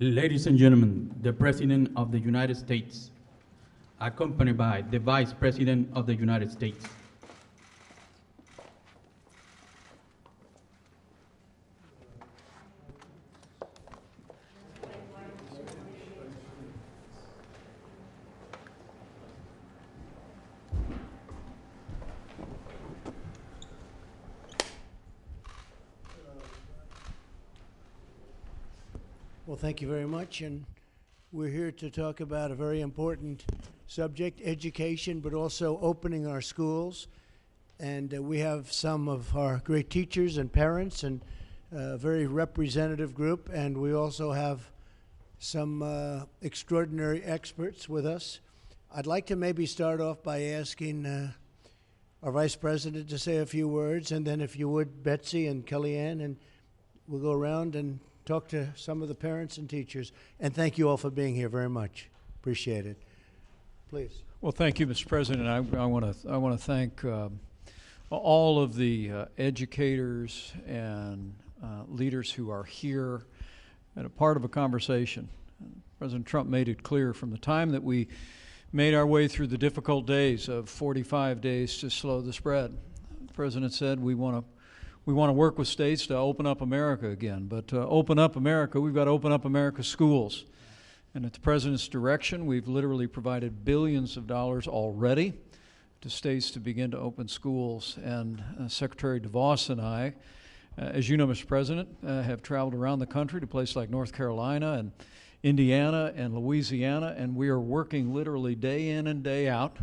Ladies and gentlemen, the President of the United States, accompanied by the Vice President of the United States. Well, thank you very much, and we're here to talk about a very important subject, education, but also opening our schools. And we have some of our great teachers and parents and a very representative group, and we also have some extraordinary experts with us. I'd like to maybe start off by asking our Vice President to say a few words, and then if you would, Betsy and Kellyanne, and we'll go around and talk to some of the parents and teachers. And thank you all for being here very much. Appreciate it. Please. Well, thank you, Mr. President. I want to thank all of the educators and leaders who are here and a part of a conversation. President Trump made it clear from the time that we made our way through the difficult days of 45 days to slow the spread. The President said we want to work with states to open up America again. But to open up America, we've got to open up America's schools. And at the President's direction, we've literally provided billions of dollars already to states to begin to open schools. And Secretary DeVos and I, as you know, Mr. President, have traveled around the country to places like North Carolina and Indiana and Louisiana, and we are working literally day in and day out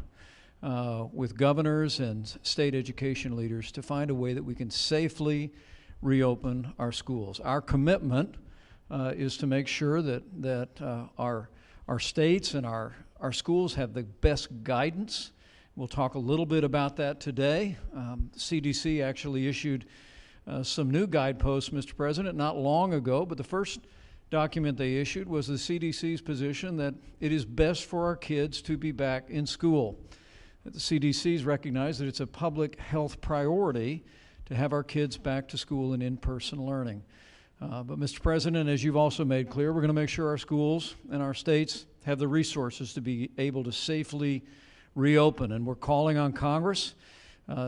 with governors and state education leaders to find a way that we can safely reopen our schools. Our commitment is to make sure that our states and our schools have the best guidance. We'll talk a little bit about that today. The CDC actually issued some new guideposts, Mr. President, not long ago, but the first document they issued was the CDC's position that it is best for our kids to be back in school. The CDC's recognized that it's a public health priority to have our kids back to school and in-person learning. But Mr. President, as you've also made clear, we're going to make sure our schools and our states have the resources to be able to safely reopen. And we're calling on Congress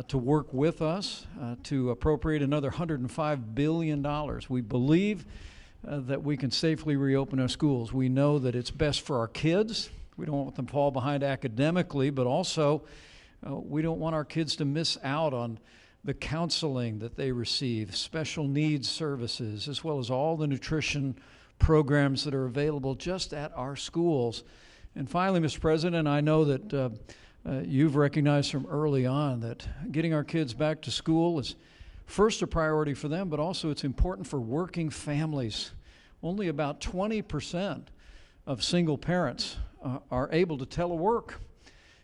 to work with us to appropriate another $105 billion. We believe that we can safely reopen our schools. We know that it's best for our kids. We don't want them to fall behind academically, but also we don't want our kids to miss out on the counseling that they receive, special needs services, as well as all the nutrition programs that are available just at our schools. And finally, Mr. President, I know that you've recognized from early on that getting our kids back to school is first a priority for them, but also it's important for working families. Only about 20% of single parents are able to telework.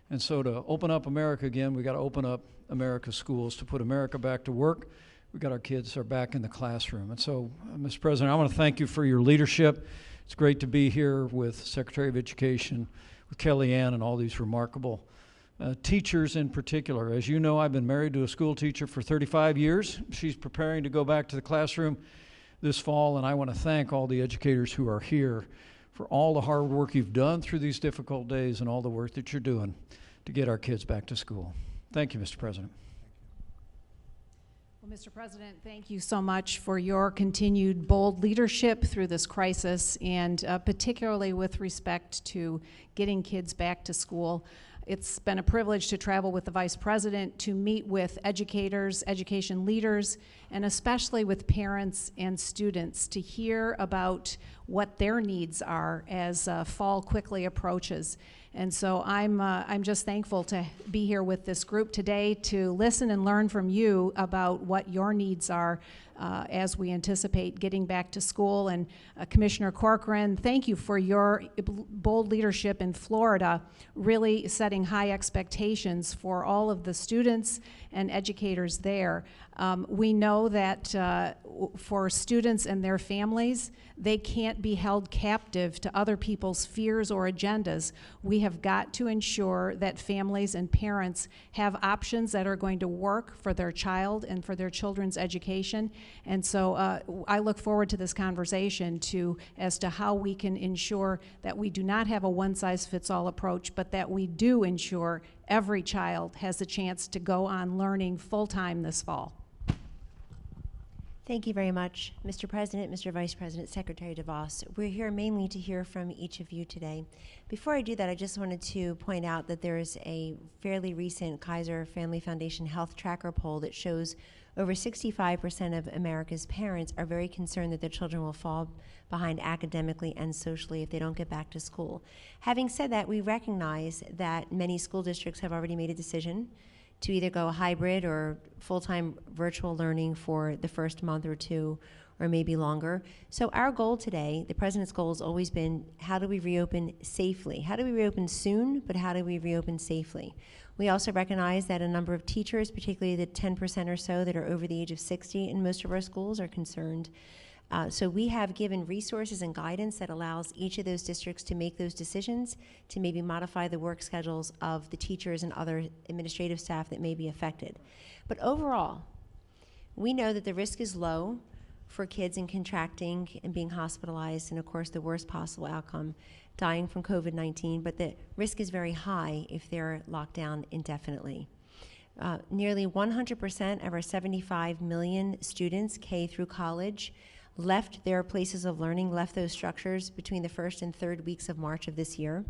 And so to open up America again, we got to open up America's schools to put America back to work. We got our kids are back in the classroom. And so, Mr. President, I want to thank you for your leadership. It's great to be here with Secretary of Education, with Kellyanne, and all these remarkable teachers in particular. As you know, I've been married to a school teacher for 35 years. She's preparing to go back to the classroom this fall, and I want to thank all the educators who are here for all the hard work you've done through these difficult days and all the work that you're doing to get our kids back to school. Thank you, Mr. President. Well, Mr. President, thank you so much for your continued bold leadership through this crisis, and particularly with respect to getting kids back to school. It's been a privilege to travel with the Vice President to meet with educators, education leaders, and especially with parents and students to hear about what their needs are as fall quickly approaches. And so I'm just thankful to be here with this group today to listen and learn from you about what your needs are as we anticipate getting back to school. And Commissioner Corcoran, thank you for your bold leadership in Florida, really setting high expectations for all of the students and educators there. We know that for students and their families, they can't be held captive to other people's fears or agendas. We have got to ensure that families and parents have options that are going to work for their child and for their children's education. And so I look forward to this conversation as to how we can ensure that we do not have a one-size-fits-all approach, but that we do ensure every child has a chance to go on learning full-time this fall. Thank you very much, Mr. President, Mr. Vice President, Secretary DeVos. We're here mainly to hear from each of you today. Before I do that, I just wanted to point out that there is a fairly recent Kaiser Family Foundation Health Tracker poll that shows over 65% of America's parents are very concerned that their children will fall behind academically and socially if they don't get back to school. Having said that, we recognize that many school districts have already made a decision to either go hybrid or full-time virtual learning for the first month or two, or maybe longer. So our goal today, the President's goal, has always been, how do we reopen safely? How do we reopen soon, but how do we reopen safely? We also recognize that a number of teachers, particularly the 10% or so that are over the age of 60 in most of our schools, are concerned. So we have given resources and guidance that allows each of those districts to make those decisions, to maybe modify the work schedules of the teachers and other administrative staff that may be affected. But overall, we know that the risk is low for kids in contracting and being hospitalized, and of course the worst possible outcome, dying from COVID-19, but the risk is very high if they're locked down indefinitely. Nearly 100% of our 75 million students, K through college, left their places of learning, left those structures between the 1st and 3rd weeks of March of this year.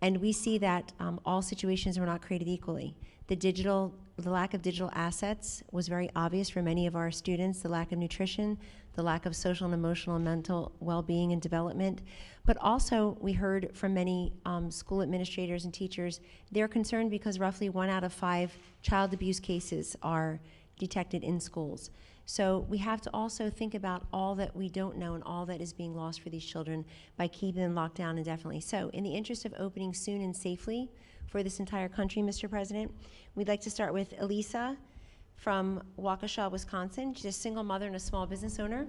And we see that all situations were not created equally. The lack of digital assets was very obvious for many of our students, the lack of nutrition, the lack of social and emotional and mental well-being and development. But also, we heard from many school administrators and teachers, they're concerned because roughly 1 out of 5 child abuse cases are detected in schools. So we have to also think about all that we don't know and all that is being lost for these children by keeping them locked down indefinitely. So in the interest of opening soon and safely for this entire country, Mr. President, we'd like to start with Elisa from Waukesha, Wisconsin. She's a single mother and a small business owner.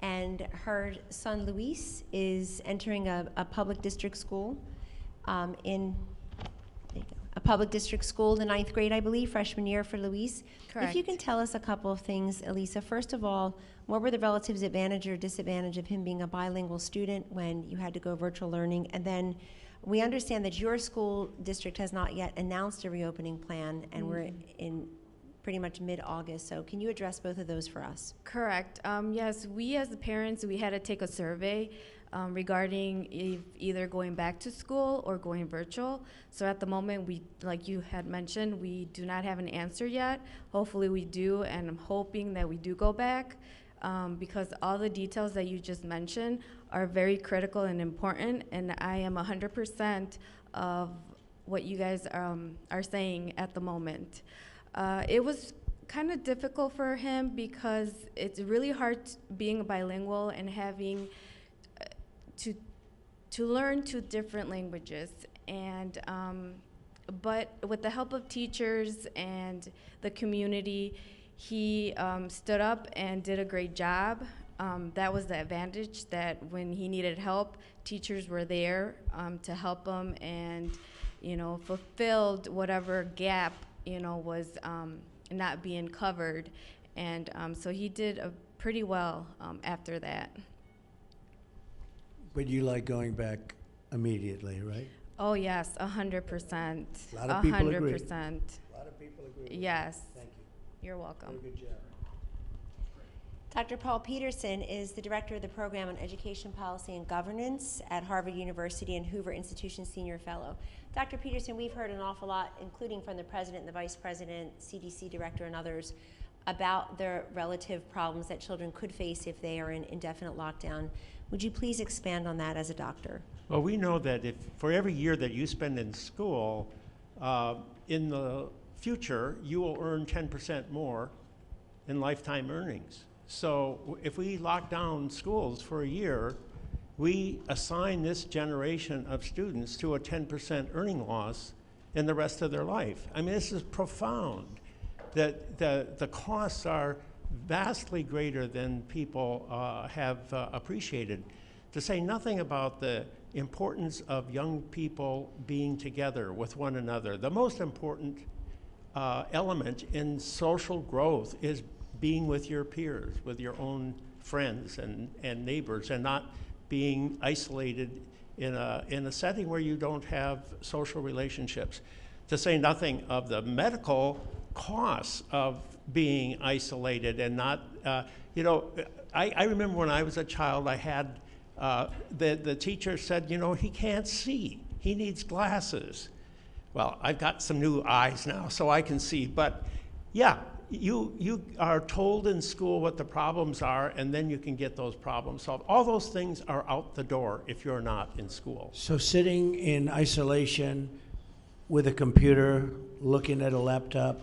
And her son, Luis, is entering a public district school a public district school in the 9th grade, I believe, freshman year for Luis. Correct. If you can tell us a couple of things, Elisa. First of all, what were the relative advantage or disadvantage of him being a bilingual student when you had to go virtual learning? And then we understand that your school district has not yet announced a reopening plan, and we're in pretty much mid-August. So can you address both of those for us? Correct. Yes, we as the parents, we had to take a survey regarding either going back to school or going virtual. So at the moment, we, like you had mentioned, we do not have an answer yet. Hopefully we do, and I'm hoping that we do go back because all the details that you just mentioned are very critical and important, and I am 100% of what you guys are saying at the moment. It was kind of difficult for him because it's really hard being bilingual and having to learn 2 different languages, and but with the help of teachers and the community, he stood up and did a great job. That was the advantage, that when he needed help, teachers were there to help him and, fulfilled whatever gap, was not being covered. And so he did pretty well after that. But you like going back immediately, right? Oh yes, 100%. A lot of people agree. 100%. A lot of people agree with Yes. that. Thank you. You're welcome. Very good job. Dr. Paul Peterson is the Director of the Program on Education Policy and Governance at Harvard University and Hoover Institution Senior Fellow. Dr. Peterson, we've heard an awful lot, including from the President and the Vice President, CDC Director, and others, about the relative problems that children could face if they are in indefinite lockdown. Would you please expand on that as a doctor? Well, we know that if for every year that you spend in school, in the future, you will earn 10% more in lifetime earnings. So if we lock down schools for a year, we assign this generation of students to a 10% earning loss in the rest of their life. I mean, this is profound. the costs are vastly greater than people have appreciated. To say nothing about the importance of young people being together with one another. The most important element in social growth is being with your peers, with your own friends and neighbors, and not being isolated in a setting where you don't have social relationships. To say nothing of the medical costs of being isolated and not, I remember when I was a child, I had, the teacher said, he can't see, he needs glasses. Well, I've got some new eyes now, so I can see, but yeah, you are told in school what the problems are, and then you can get those problems solved. All those things are out the door if you're not in school. So sitting in isolation with a computer, looking at a laptop,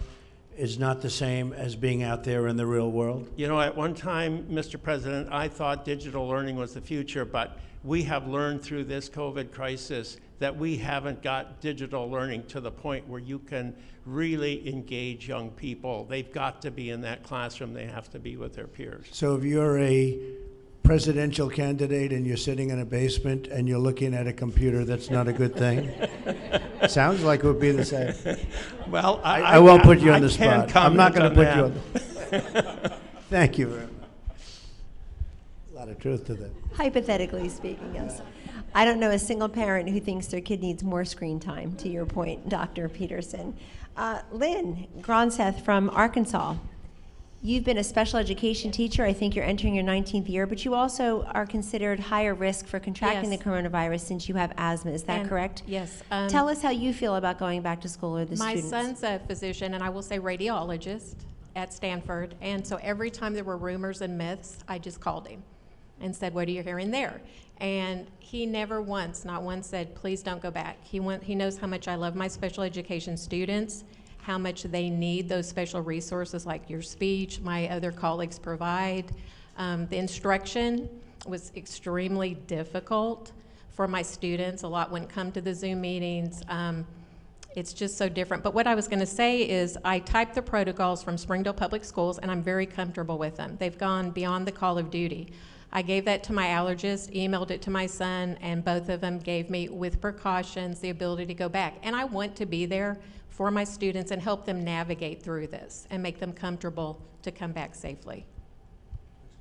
is not the same as being out there in the real world? At one time, Mr. President, I thought digital learning was the future, but we have learned through this COVID crisis that we haven't got digital learning to the point where you can really engage young people. They've got to be in that classroom. They have to be with their peers. So if you're a presidential candidate and you're sitting in a basement and you're looking at a computer, that's not a good thing? Sounds like it would be the same. Well, I won't put you on the can't spot. I'm not going to put comment you on on the Thank you very much. A lot of truth to that. Hypothetically speaking, yes. I don't know a single parent who thinks their kid needs more screen time, to your point, Dr. Peterson. Lynn Gronseth from Arkansas. You've been a special education teacher. I think you're entering your 19th year, but you also are considered higher risk for contracting Yes. the coronavirus since you have asthma. Is that And- correct? Yes. Tell us how you feel about going back to school or the My students. son's a physician, and I will say radiologist at Stanford. And so every time there were rumors and myths, I just called him and said, "What are you hearing there?" And he never once, not once, said, "Please don't go back." He knows how much I love my special education students, how much they need those special resources like your speech, my other colleagues provide. The instruction was extremely difficult for my students. A lot wouldn't come to the Zoom meetings. It's just so different. But what I was going to say is I typed the protocols from Springdale Public Schools, and I'm very comfortable with them. They've gone beyond the call of duty. I gave that to my allergist, emailed it to my son, and both of them gave me, with precautions, the ability to go back. And I want to be there for my students and help them navigate through this and make them comfortable to come back safely.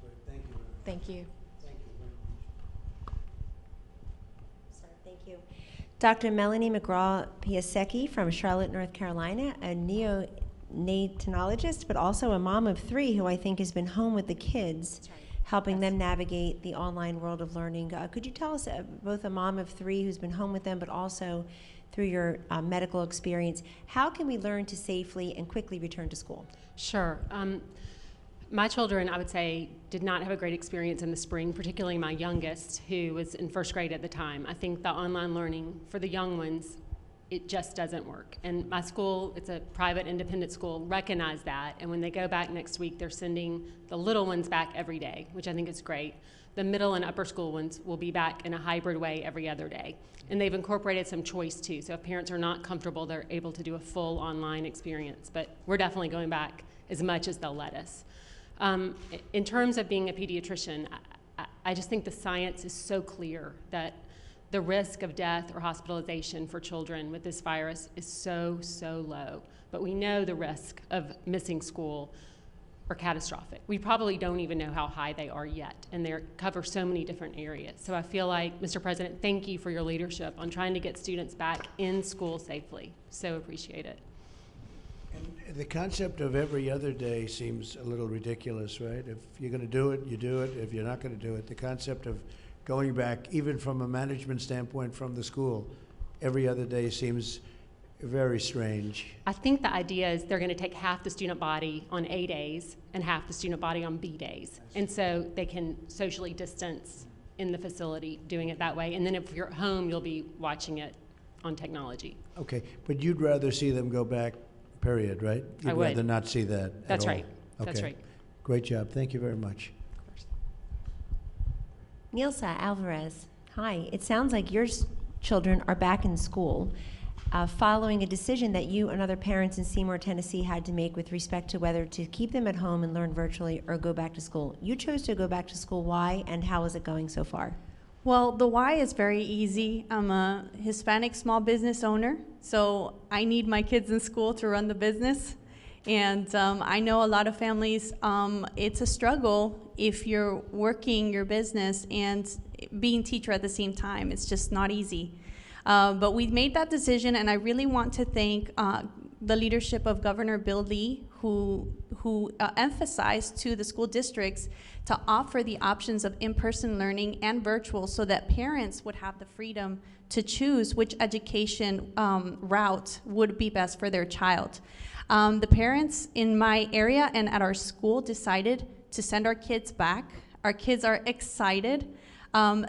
That's great. Thank you. Thank you. Thank you very much. Sir, thank you. Dr. Melanie McGraw-Piasecki from Charlotte, North Carolina, a neonatologist, but also a mom of 3 who I think has been home with the kids, helping them navigate the online world of learning. Could you tell us, both a mom of 3 who's been home with them, but also through your medical experience, how can we learn to safely and quickly return to school? Sure. My children, I would say, did not have a great experience in the spring, particularly my youngest, who was in 1st grade at the time. I think the online learning for the young ones, it just doesn't work. And my school, it's a private independent school, recognized that. And when they go back next week, they're sending the little ones back every day, which I think is great. The middle and upper school ones will be back in a hybrid way every other day. And they've incorporated some choice too. So if parents are not comfortable, they're able to do a full online experience. But we're definitely going back as much as they'll let us. In terms of being a pediatrician, I just think the science is so clear that the risk of death or hospitalization for children with this virus is so, so low. But we know the risk of missing school are catastrophic. We probably don't even know how high they are yet, and they cover so many different areas. So I feel like, Mr. President, thank you for your leadership on trying to get students back in school safely. So appreciate it. And the concept of every other day seems a little ridiculous, right? If you're going to do it, you do it. If you're not going to do it, the concept of going back, even from a management standpoint from the school, every other day seems very strange. I think the idea is they're going to take half the student body on A days and half the student body on B days. And so they can socially distance in the facility doing it that way. And then if you're at home, you'll be watching it on technology. Okay, but you'd rather see them go back, period, right? I You'd would. rather not see that at That's all. right. That's Okay. right. Great job. Thank you very much. Of course. Nilsa Alvarez, hi. It sounds like your children are back in school. following a decision that you and other parents in Seymour, Tennessee had to make with respect to whether to keep them at home and learn virtually or go back to school. You chose to go back to school. Why, and how is it going so far? Well, the why is very easy. I'm a Hispanic small business owner, so I need my kids in school to run the business. And I know a lot of families, it's a struggle if you're working your business and being teacher at the same time. It's just not easy. But we made that decision, and I really want to thank the leadership of Governor Bill Lee, who emphasized to the school districts to offer the options of in-person learning and virtual so that parents would have the freedom to choose which education route would be best for their child. The parents in my area and at our school decided to send our kids back. Our kids are excited.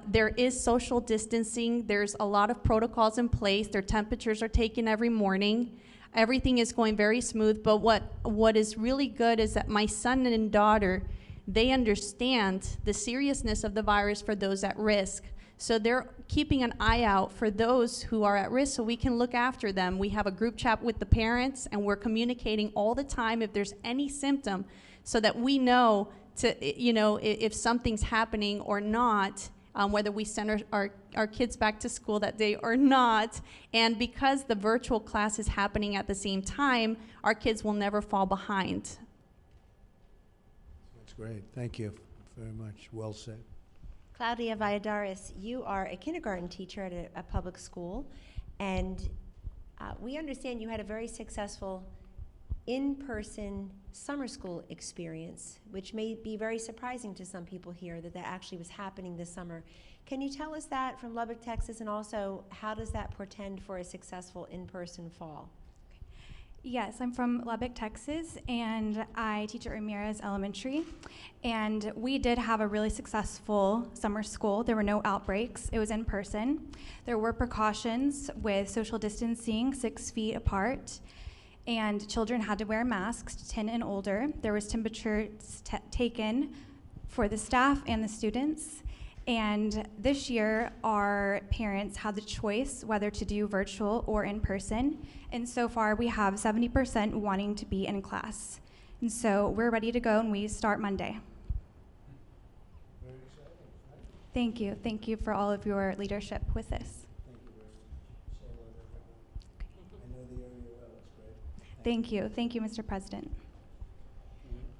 There is social distancing. There's a lot of protocols in place. Their temperatures are taken every morning. Everything is going very smooth, but what is really good is that my son and daughter, they understand the seriousness of the virus for those at risk. So they're keeping an eye out for those who are at risk so we can look after them. We have a group chat with the parents, and we're communicating all the time if there's any symptom so that we know if something's happening or not, whether we send our kids back to school that day or not. And because the virtual class is happening at the same time, our kids will never fall behind. That's great. Thank you very much. Well said. Claudia Valladares, you are a kindergarten teacher at a public school, and we understand you had a very successful in-person summer school experience, which may be very surprising to some people here that actually was happening this summer. Can you tell us that from Lubbock, Texas, and also how does that portend for a successful in-person fall? Yes, I'm from Lubbock, Texas, and I teach at Ramirez Elementary. And we did have a really successful summer school. There were no outbreaks. It was in person. There were precautions with social distancing, 6 feet apart, and children had to wear masks, 10 and older. There was temperatures taken for the staff and the students. And this year, our parents had the choice whether to do virtual or in person. And so far, we have 70% wanting to be in class. And so we're ready to go, and we start Monday. Very exciting, right? Thank you. Thank you for all of your leadership with this. Thank you very much. Say hello to everyone. I know the area well. It's great. Thank you. Thank you, Mr. President.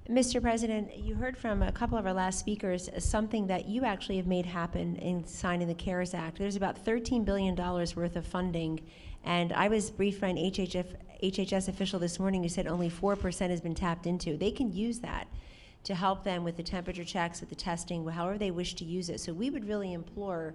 Mr. President, you heard from a couple of our last speakers something that you actually have made happen in signing the CARES Act. There's about $13 billion worth of funding, and I was briefed by an HHS official this morning who said only 4% has been tapped into. They can use that to help them with the temperature checks, with the testing, however they wish to use it. So we would really implore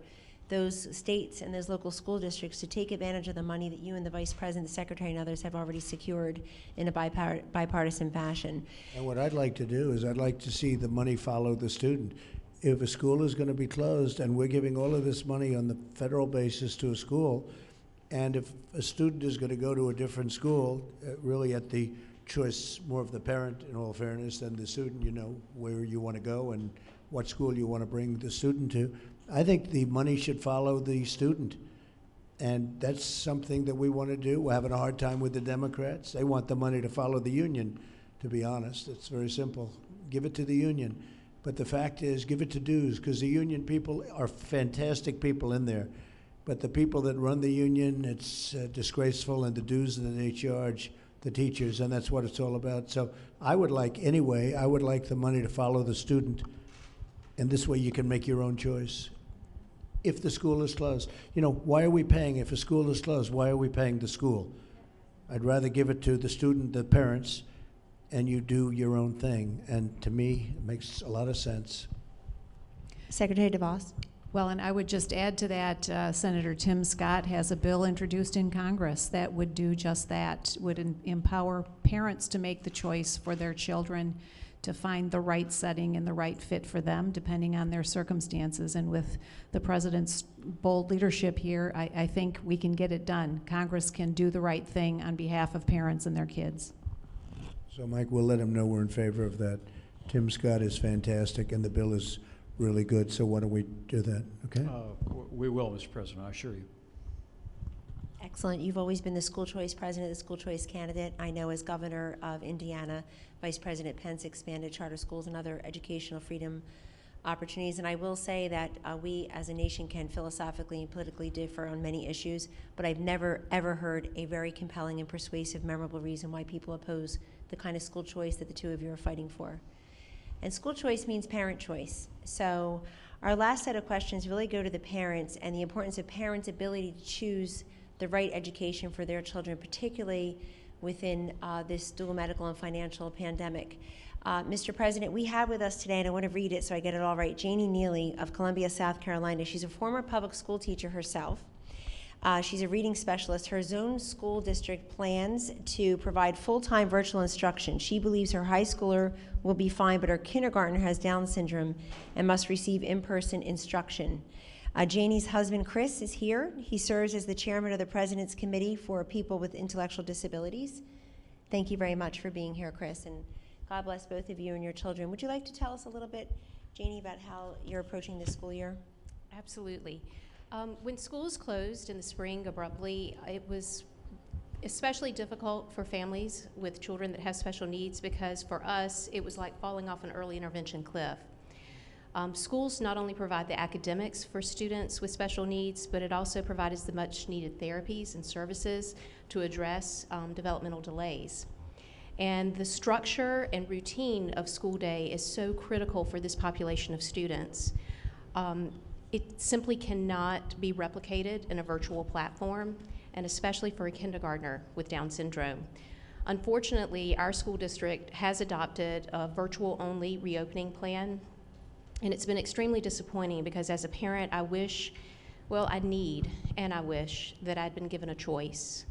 those states and those local school districts to take advantage of the money that you and the Vice President, the Secretary, and others have already secured in a bipartisan fashion. And what I'd like to do is I'd like to see the money follow the student. If a school is going to be closed and we're giving all of this money on the federal basis to a school, and if a student is going to go to a different school, really at the choice more of the parent, in all fairness, than the student, you know, where you want to go and what school you want to bring the student to, I think the money should follow the student. And that's something that we want to do. We're having a hard time with the Democrats. They want the money to follow the union, to be honest. It's very simple. Give it to the union. But the fact is, give it to dues, because the union people are fantastic people in there. But the people that run the union, it's disgraceful, and the dues that they charge the teachers, and that's what it's all about. So I would like the money to follow the student, and this way you can make your own choice. If the school is closed, you know, why are we paying? If a school is closed, why are we paying the school? I'd rather give it to the student, the parents, and you do your own thing. And to me, it makes a lot of sense. Secretary DeVos. Well, and I would just add to that, Senator Tim Scott has a bill introduced in Congress that would do just that, would empower parents to make the choice for their children to find the right setting and the right fit for them, depending on their circumstances. And with the President's bold leadership here, I think we can get it done. Congress can do the right thing on behalf of parents and their kids. So, Mike, we'll let him know we're in favor of that. Tim Scott is fantastic, and the bill is really good, so why don't we do that, okay? We will, Mr. President, I assure you. Excellent. You've always been the school choice president, the school choice candidate. I know as governor of Indiana, Vice President Pence expanded charter schools and other educational freedom opportunities. And I will say that we as a nation can philosophically and politically differ on many issues, but I've never, ever heard a very compelling and persuasive, memorable reason why people oppose the kind of school choice that the two of you are fighting for. And school choice means parent choice. So our last set of questions really go to the parents and the importance of parents' ability to choose the right education for their children, particularly within this dual medical and financial pandemic. Mr. President, we have with us today, and I want to read it so I get it all right, Janie Neely of Columbia, South Carolina. She's a former public school teacher herself. She's a reading specialist. Her zone school district plans to provide full-time virtual instruction. She believes her high schooler will be fine, but her kindergartner has Down syndrome and must receive in-person instruction. Janie's husband, Chris, is here. He serves as the chairman of the President's Committee for People with Intellectual Disabilities. Thank you very much for being here, Chris, and God bless both of you and your children. Would you like to tell us a little bit, Janie, about how you're approaching this school year? Absolutely. When schools closed in the spring abruptly, it was especially difficult for families with children that have special needs because for us, it was like falling off an early intervention cliff. Schools not only provide the academics for students with special needs, but it also provides the much needed therapies and services to address developmental delays. And the structure and routine of school day is so critical for this population of students. It simply cannot be replicated in a virtual platform, and especially for a kindergartner with Down syndrome. Unfortunately, our school district has adopted a virtual-only reopening plan, and it's been extremely disappointing because as a parent, I wish, well, I need and I wish that I'd been given a choice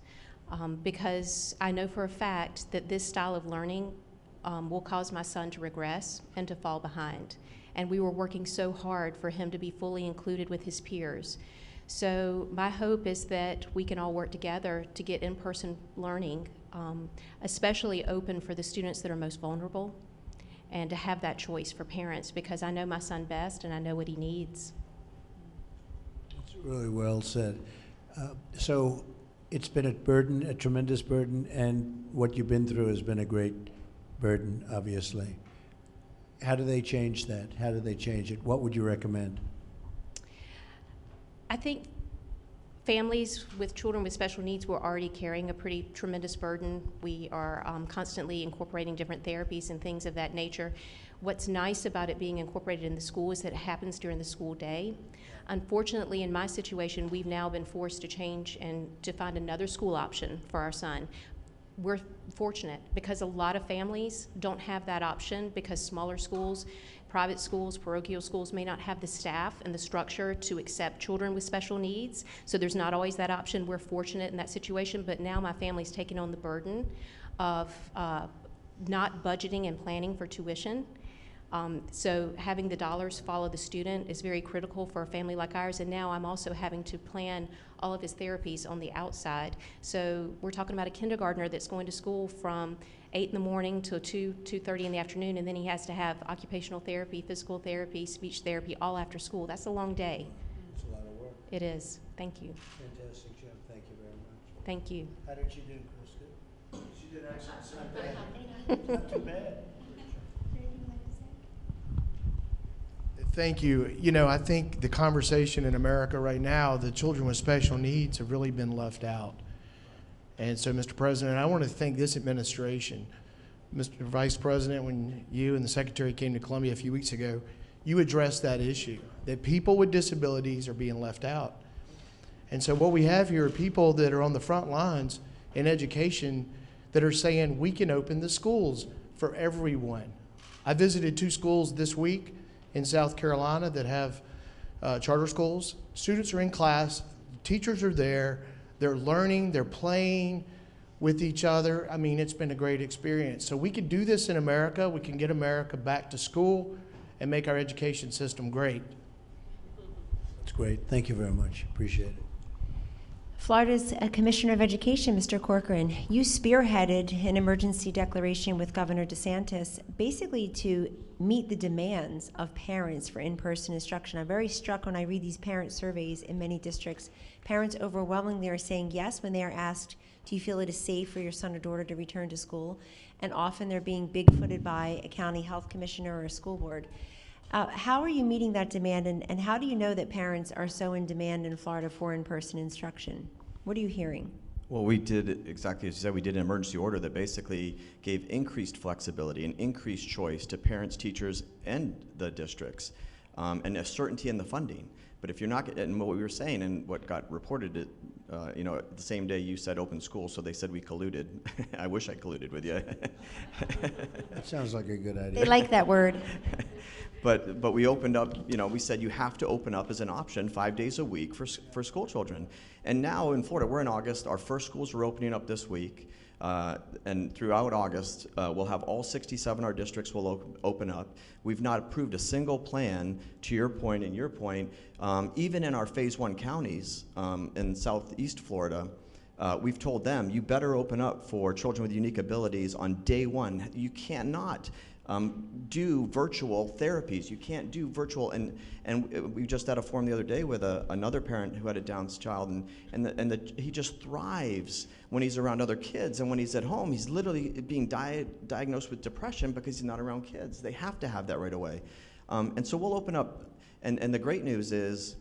because I know for a fact that this style of learning will cause my son to regress and to fall behind. And we were working so hard for him to be fully included with his peers. So my hope is that we can all work together to get in-person learning, especially open for the students that are most vulnerable, and to have that choice for parents, because I know my son best and I know what he needs. That's really well said. So it's been a burden, a tremendous burden, and what you've been through has been a great burden, obviously. How do they change that? How do they change it? What would you recommend? I think families with children with special needs were already carrying a pretty tremendous burden. We are constantly incorporating different therapies and things of that nature. What's nice about it being incorporated in the school is that it happens during the school day. Unfortunately, in my situation, we've now been forced to change and to find another school option for our son. We're fortunate because a lot of families don't have that option because smaller schools, private schools, parochial schools may not have the staff and the structure to accept children with special needs. So there's not always that option. We're fortunate in that situation, but now my family's taking on the burden of not budgeting and planning for tuition. So having the dollars follow the student is very critical for a family like ours, and now I'm also having to plan all of his therapies on the outside. So we're talking about a kindergartner that's going to school from 8 in the morning till 2:30 in the afternoon, and then he has to have occupational therapy, physical therapy, speech therapy all after school. That's a long day. It's a lot of work. It is. Thank you. Fantastic job. Thank you very much. Thank you. How did she do, Chris? She did excellent. Not too bad. Thank you. You know, I think the conversation in America right now, the children with special needs have really been left out. And so, Mr. President, I want to thank this administration. Mr. Vice President, when you and the Secretary came to Columbia a few weeks ago, you addressed that issue, that people with disabilities are being left out. And so what we have here are people that are on the front lines in education that are saying we can open the schools for everyone. I visited 2 schools this week in South Carolina that have charter schools. Students are in class, teachers are there, they're learning, they're playing with each other. I mean, it's been a great experience. So we can do this in America. We can get America back to school and make our education system great. That's great. Thank you very much. Appreciate it. Florida's Commissioner of Education, Mr. Corcoran, you spearheaded an emergency declaration with Governor DeSantis basically to meet the demands of parents for in-person instruction. I'm very struck when I read these parent surveys in many districts. Parents overwhelmingly are saying yes when they are asked, do you feel it is safe for your son or daughter to return to school? And often they're being big-footed by a county health commissioner or a school board. How are you meeting that demand, and how do you know that parents are so in demand in Florida for in-person instruction? What are you hearing? Well, we did exactly as you said. We did an emergency order that basically gave increased flexibility and increased choice to parents, teachers, and the districts, and a certainty in the funding. But if you're not, and what we were saying and what got reported, the same day you said open school, so they said we colluded. I wish I colluded with you. That sounds like a good idea. They like that word. But we opened up, we said you have to open up as an option 5 days a week for school children. And now in Florida, we're in August, our first schools are opening up this week. And throughout August, we'll have all 67 our districts will open up. We've not approved a single plan, to your point and your point, even in our phase 1 counties in southeast Florida. We've told them, you better open up for children with unique abilities on day 1. You cannot do virtual therapies. You can't do virtual, and we just had a forum the other day with another parent who had a Down's child, and he just thrives when he's around other kids, and when he's at home, he's literally being diagnosed with depression because he's not around kids. They have to have that right away. And so we'll open up, and the great news is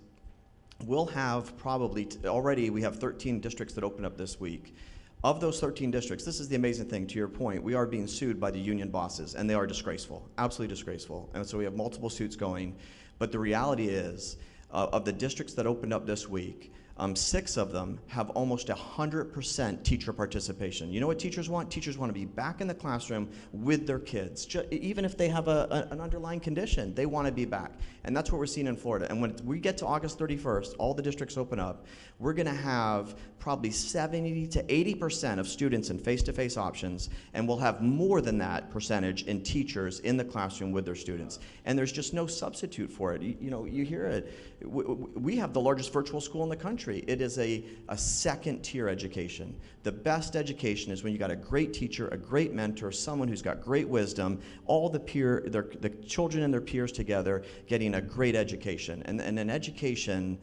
we'll have probably, already we have 13 districts that open up this week. Of those 13 districts, this is the amazing thing, to your point, we are being sued by the union bosses, and they are disgraceful, absolutely disgraceful. And so we have multiple suits going. But the reality is, of the districts that opened up this week, 6 of them have almost 100% teacher participation. You know what teachers want? Teachers want to be back in the classroom with their kids. Even if they have an underlying condition, they want to be back. And that's what we're seeing in Florida. And when we get to August 31st, all the districts open up, we're going to have probably 70 to 80% of students in face-to-face options, and we'll have more than that percentage in teachers in the classroom with their students. And there's just no substitute for it. You hear it. We have the largest virtual school in the country. It is a second-tier education. The best education is when you got a great teacher, a great mentor, someone who's got great wisdom, all the children and their peers together getting a great education. And an education,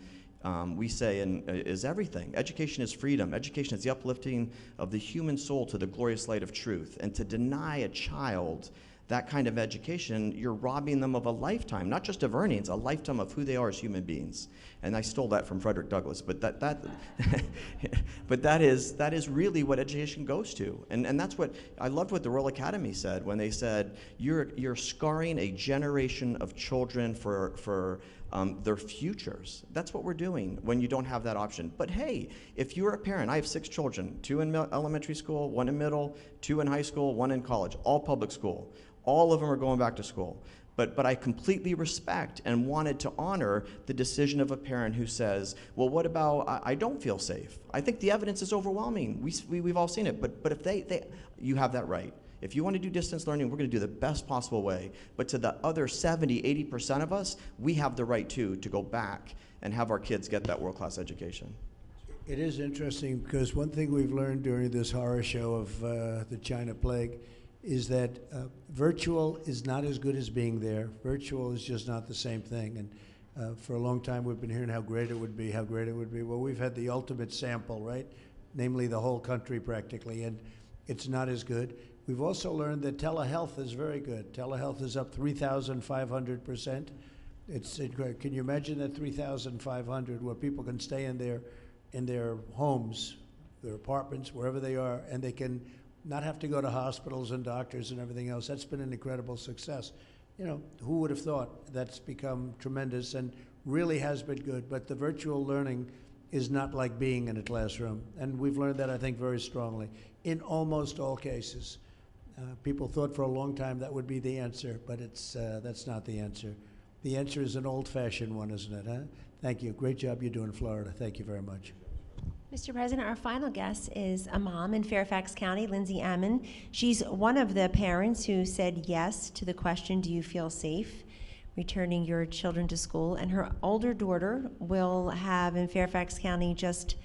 we say, is everything. Education is freedom. Education is the uplifting of the human soul to the glorious light of truth. And to deny a child that kind of education, you're robbing them of a lifetime, not just of earnings, a lifetime of who they are as human beings. And I stole that from Frederick Douglass, but but that is really what education goes to. And that's what, I loved what the Royal Academy said when they said, you're scarring a generation of children for their futures. That's what we're doing when you don't have that option. But hey, if you're a parent, I have 6 children, 2 in elementary school, 1 in middle, 2 in high school, 1 in college, all public school. All of them are going back to school. But I completely respect and wanted to honor the decision of a parent who says, well, what about, I don't feel safe. I think the evidence is overwhelming. We've all seen it. But if you have that right. If you want to do distance learning, we're going to do the best possible way. But to the other 70, 80% of us, we have the right to go back and have our kids get that world-class education. It is interesting because one thing we've learned during this horror show of the China plague is that virtual is not as good as being there. Virtual is just not the same thing. And for a long time, we've been hearing how great it would be, how great it would be. Well, we've had the ultimate sample, right? Namely, the whole country practically, and it's not as good. We've also learned that telehealth is very good. Telehealth is up 3,500%. It's incredible. Can you imagine that 3,500 where people can stay in their homes, their apartments, wherever they are, and they can not have to go to hospitals and doctors and everything else. That's been an incredible success. Who would have thought that's become tremendous and really has been good, but the virtual learning is not like being in a classroom. And we've learned that, I think, very strongly in almost all cases. People thought for a long time that would be the answer, but that's not the answer. The answer is an old-fashioned one, isn't it, huh? Thank you. Great job you do in Florida. Thank you very much. Mr. President, our final guest is a mom in Fairfax County, Lindsay Ammon. She's one of the parents who said yes to the question, do you feel safe returning your children to school? And her older daughter will have in Fairfax County just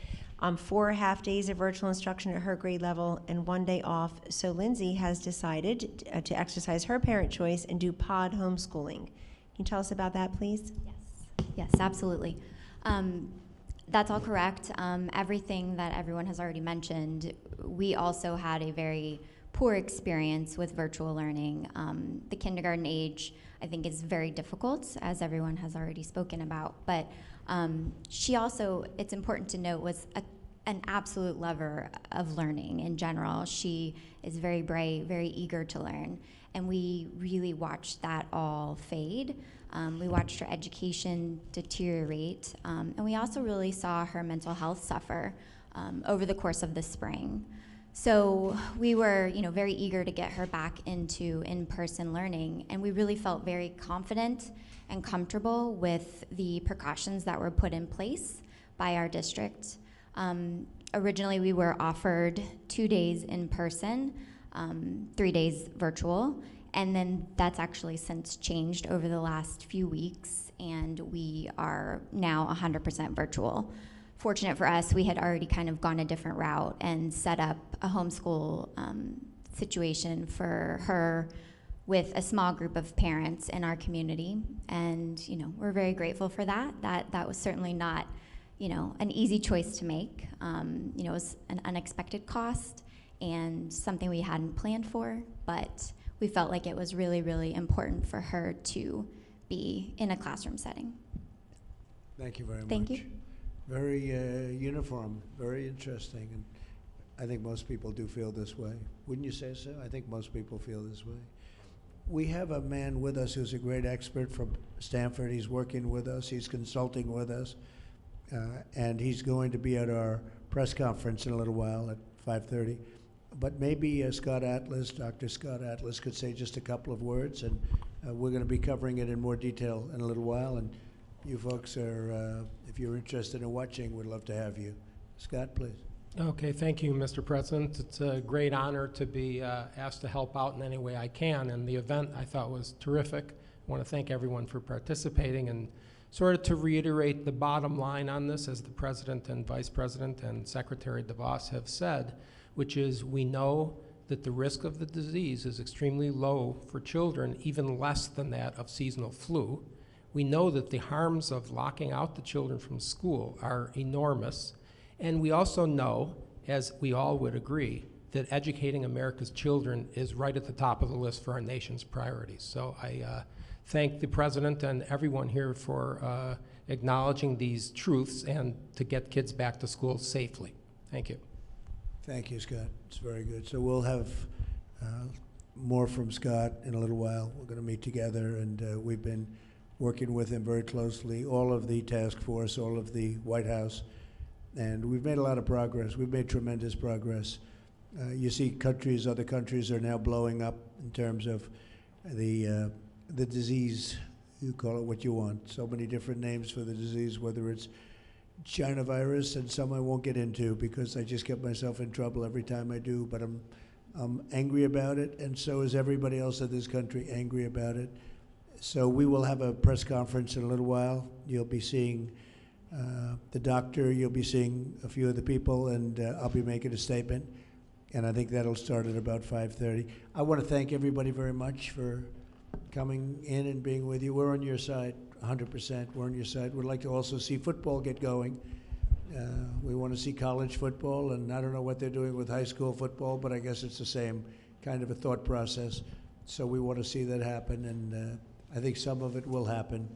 4 half days of virtual instruction at her grade level and 1 day off. So Lindsay has decided to exercise her parent choice and do pod homeschooling. Can you tell us about that, please? Yes, absolutely. That's all correct. Everything that everyone has already mentioned, we also had a very poor experience with virtual learning. The kindergarten age, I think, is very difficult, as everyone has already spoken about. But she also, it's important to note, was an absolute lover of learning in general. She is very bright, very eager to learn. And we really watched that all fade. We watched her education deteriorate. And we also really saw her mental health suffer over the course of the spring. So we were, very eager to get her back into in-person learning, and we really felt very confident and comfortable with the precautions that were put in place by our district. Originally, we were offered 2 days in person, 3 days virtual, and then that's actually since changed over the last few weeks, and we are now 100% virtual. Fortunate for us, we had already kind of gone a different route and set up a homeschool situation for her with a small group of parents in our community. And, we're very grateful for that. That was certainly not, an easy choice to make. It was an unexpected cost and something we hadn't planned for, but we felt like it was really, really important for her to be in a classroom setting. Thank you very much. Thank you. Very uniform, very interesting, and I think most people do feel this way. Wouldn't you say so? I think most people feel this way. We have a man with us who's a great expert from Stanford. He's working with us, he's consulting with us, and he's going to be at our press conference in a little while at 5:30. But maybe Dr. Scott Atlas could say just a couple of words, and we're going to be covering it in more detail in a little while. And you folks are, if you're interested in watching, we'd love to have you. Scott, please. Okay, thank you, Mr. President. It's a great honor to be asked to help out in any way I can, and the event I thought was terrific. I want to thank everyone for participating, and sort of to reiterate the bottom line on this, as the President and Vice President and Secretary DeVos have said, which is we know that the risk of the disease is extremely low for children, even less than that of seasonal flu. We know that the harms of locking out the children from school are enormous. And we also know, as we all would agree, that educating America's children is right at the top of the list for our nation's priorities. So I thank the President and everyone here for acknowledging these truths and to get kids back to school safely. Thank you. Thank you, Scott. It's very good. So we'll have more from Scott in a little while. We're going to meet together, and we've been working with him very closely, all of the task force, all of the White House, and we've made a lot of progress. We've made tremendous progress. You see other countries are now blowing up in terms of the disease. You call it what you want. So many different names for the disease, whether it's China virus and some I won't get into because I just get myself in trouble every time I do, but I'm angry about it, and so is everybody else in this country angry about it. So we will have a press conference in a little while. You'll be seeing the doctor, you'll be seeing a few of the people, and I'll be making a statement. And I think that'll start at about 5:30. I want to thank everybody very much for coming in and being with you. We're on your side, 100%. We're on your side. We'd like to also see football get going. We want to see college football, and I don't know what they're doing with high school football, but I guess it's the same kind of a thought process. So we want to see that happen, and I think some of it will happen.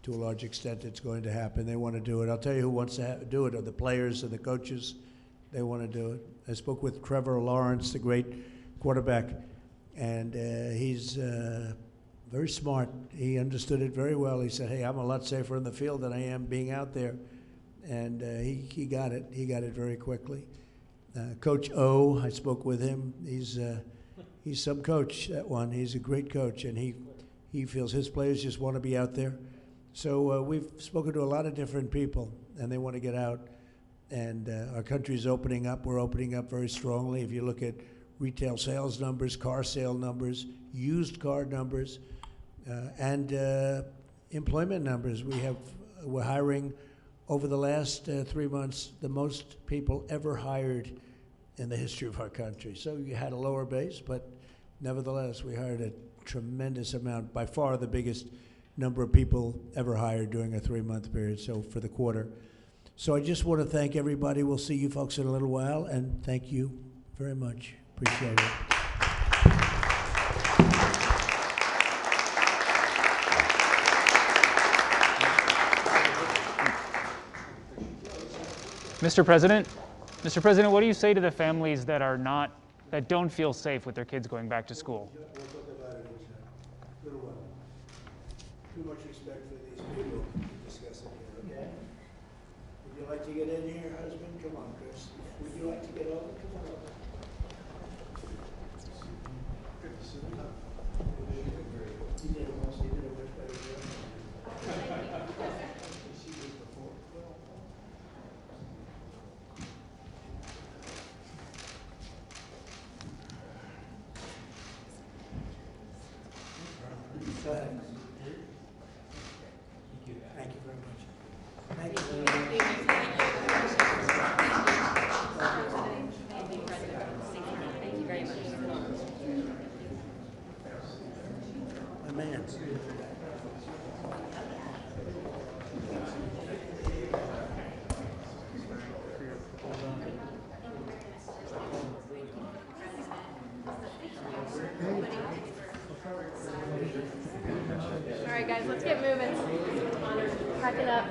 To a large extent, it's going to happen. They want to do it. I'll tell you who wants to do it are the players and the coaches. They want to do it. I spoke with Trevor Lawrence, the great quarterback, and he's very smart. He understood it very well. He said, hey, I'm a lot safer in the field than I am being out there. And he got it. He got it very quickly. Coach O, I spoke with him. He's some coach, that one. He's a great coach, and he feels his players just want to be out there. So we've spoken to a lot of different people, and they want to get out. And our country's opening up. We're opening up very strongly. If you look at retail sales numbers, car sale numbers, used car numbers, and employment numbers, we're hiring over the last 3 months, the most people ever hired in the history of our country. So you had a lower base, but nevertheless, we hired a tremendous amount, by far the biggest number of people ever hired during a 3-month period, so for the quarter. So I just want to thank everybody. We'll see you folks in a little while, and thank you very much. Appreciate it. Mr. President, what do you say to the families that don't feel safe with their kids going back to school? We'll talk about it in a little while. Too much respect for these people to discuss it here, okay? Would you like to get in here, husband? Come on, Chris. Would you like to get over? Come on over. Good to see you. You did a much better job. Go ahead. Thank you very much. Thank you very much. Thank you very much. My man. All right, guys, let's get moving. Pack it up.